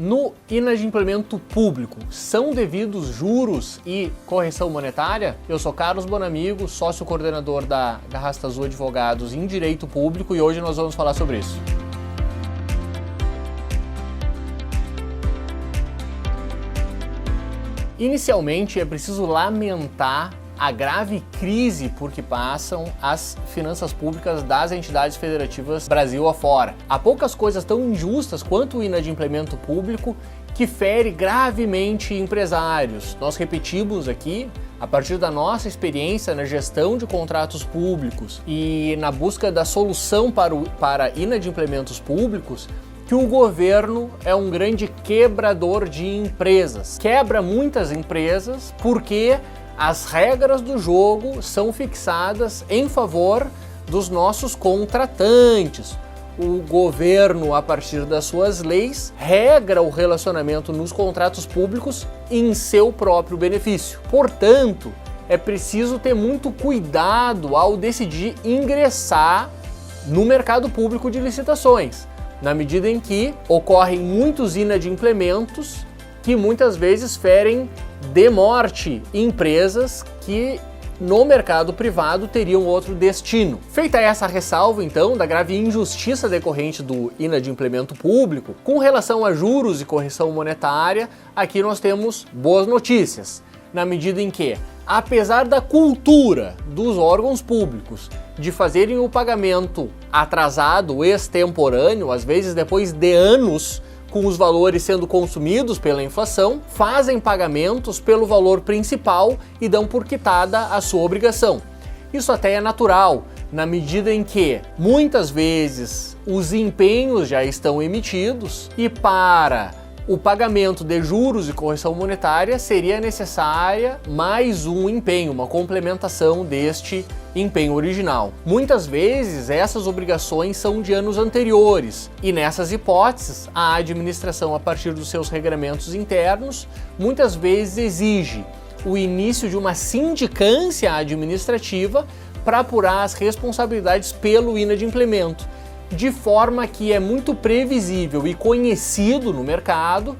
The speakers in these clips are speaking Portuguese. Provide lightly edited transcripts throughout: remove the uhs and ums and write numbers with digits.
No inadimplemento público, são devidos juros e correção monetária? Eu sou Carlos Bonamigo, sócio coordenador da Garrasta Azul Advogados em Direito Público, e hoje nós vamos falar sobre isso. Inicialmente, é preciso lamentar a grave crise por que passam as finanças públicas das entidades federativas Brasil afora. Há poucas coisas tão injustas quanto o inadimplemento público que fere gravemente empresários. Nós repetimos aqui, a partir da nossa experiência na gestão de contratos públicos e na busca da solução para inadimplementos públicos, que o governo é um grande quebrador de empresas. Quebra muitas empresas porque as regras do jogo são fixadas em favor dos nossos contratantes. O governo, a partir das suas leis, regra o relacionamento nos contratos públicos em seu próprio benefício. Portanto, é preciso ter muito cuidado ao decidir ingressar no mercado público de licitações, na medida em que ocorrem muitos inadimplementos que muitas vezes ferem de morte empresas que no mercado privado teriam outro destino. Feita essa ressalva, então, da grave injustiça decorrente do inadimplemento público, com relação a juros e correção monetária, aqui nós temos boas notícias, na medida em que, apesar da cultura dos órgãos públicos de fazerem o pagamento atrasado, extemporâneo, às vezes depois de anos, com os valores sendo consumidos pela inflação, fazem pagamentos pelo valor principal e dão por quitada a sua obrigação. Isso até é natural, na medida em que, muitas vezes, os empenhos já estão emitidos e para o pagamento de juros e correção monetária seria necessária mais um empenho, uma complementação deste empenho original. Muitas vezes essas obrigações são de anos anteriores e nessas hipóteses a administração, a partir dos seus regramentos internos, muitas vezes exige o início de uma sindicância administrativa para apurar as responsabilidades pelo inadimplemento, de forma que é muito previsível e conhecido no mercado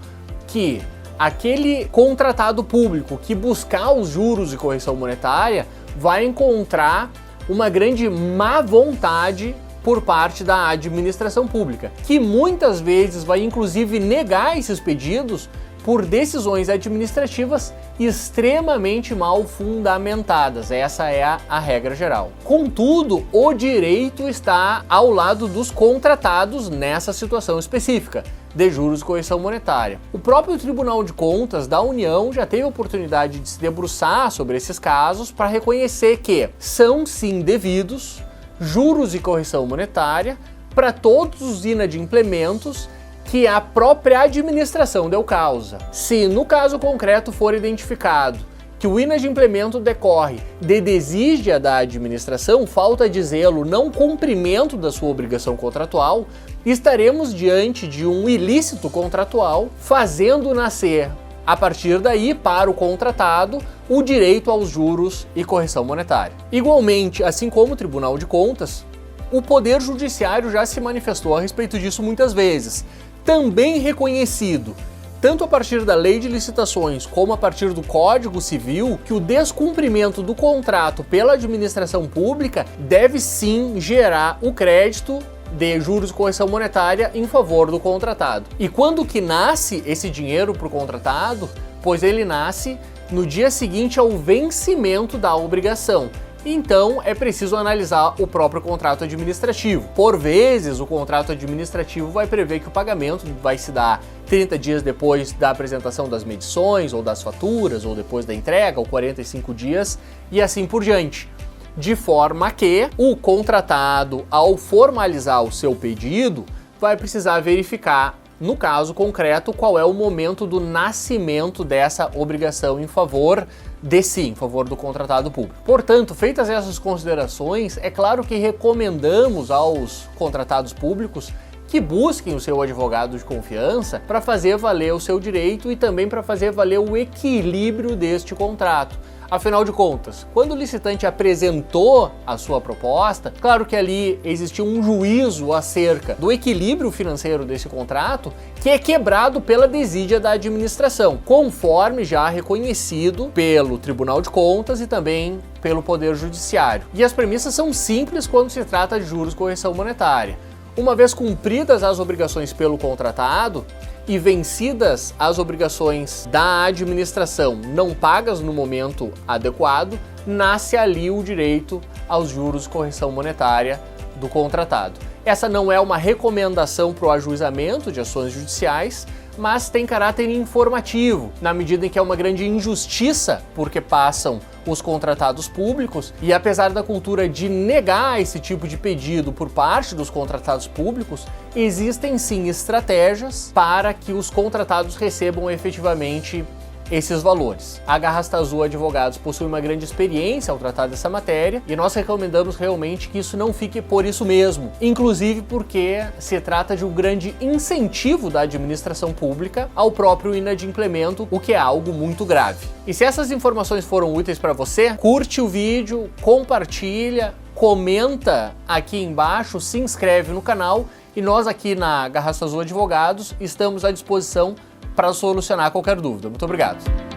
que aquele contratado público que buscar os juros e correção monetária vai encontrar uma grande má vontade por parte da administração pública, que muitas vezes vai inclusive negar esses pedidos por decisões administrativas extremamente mal fundamentadas. Essa é a regra geral. Contudo, o direito está ao lado dos contratados nessa situação específica de juros e correção monetária. O próprio Tribunal de Contas da União já teve a oportunidade de se debruçar sobre esses casos para reconhecer que são sim devidos juros e correção monetária para todos os inadimplementos que a própria administração deu causa. Se no caso concreto for identificado que o inadimplemento decorre de desídia da administração, falta de zelo, não cumprimento da sua obrigação contratual, estaremos diante de um ilícito contratual, fazendo nascer, a partir daí, para o contratado, o direito aos juros e correção monetária. Igualmente, assim como o Tribunal de Contas, o Poder Judiciário já se manifestou a respeito disso muitas vezes, também reconhecido, tanto a partir da Lei de Licitações como a partir do Código Civil, que o descumprimento do contrato pela administração pública deve sim gerar o crédito de juros e correção monetária em favor do contratado. E quando que nasce esse dinheiro para o contratado? Pois ele nasce no dia seguinte ao vencimento da obrigação. Então é preciso analisar o próprio contrato administrativo. Por vezes, o contrato administrativo vai prever que o pagamento vai se dar 30 dias depois da apresentação das medições, ou das faturas, ou depois da entrega, ou 45 dias, e assim por diante. De forma que o contratado, ao formalizar o seu pedido, vai precisar verificar, no caso concreto, qual é o momento do nascimento dessa obrigação em favor de si, em favor do contratado público. Portanto, feitas essas considerações, é claro que recomendamos aos contratados públicos que que busquem o seu advogado de confiança para fazer valer o seu direito e também para fazer valer o equilíbrio deste contrato. Afinal de contas, quando o licitante apresentou a sua proposta, claro que ali existiu um juízo acerca do equilíbrio financeiro desse contrato, que é quebrado pela desídia da administração, conforme já reconhecido pelo Tribunal de Contas e também pelo Poder Judiciário. E as premissas são simples quando se trata de juros correção monetária. Uma vez cumpridas as obrigações pelo contratado, e vencidas as obrigações da administração não pagas no momento adequado, nasce ali o direito aos juros de correção monetária do contratado. Essa não é uma recomendação para o ajuizamento de ações judiciais, mas tem caráter informativo, na medida em que é uma grande injustiça porque passam os contratados públicos e apesar da cultura de negar esse tipo de pedido por parte dos contratados públicos, existem sim estratégias para que os contratados recebam efetivamente esses valores. A Garrasta Azul Advogados possui uma grande experiência ao tratar dessa matéria e nós recomendamos realmente que isso não fique por isso mesmo, inclusive porque se trata de um grande incentivo da administração pública ao próprio inadimplemento, o que é algo muito grave. E se essas informações foram úteis para você, curte o vídeo, compartilha, comenta aqui embaixo, se inscreve no canal e nós aqui na Garrasta Azul Advogados estamos à disposição para solucionar qualquer dúvida. Muito obrigado.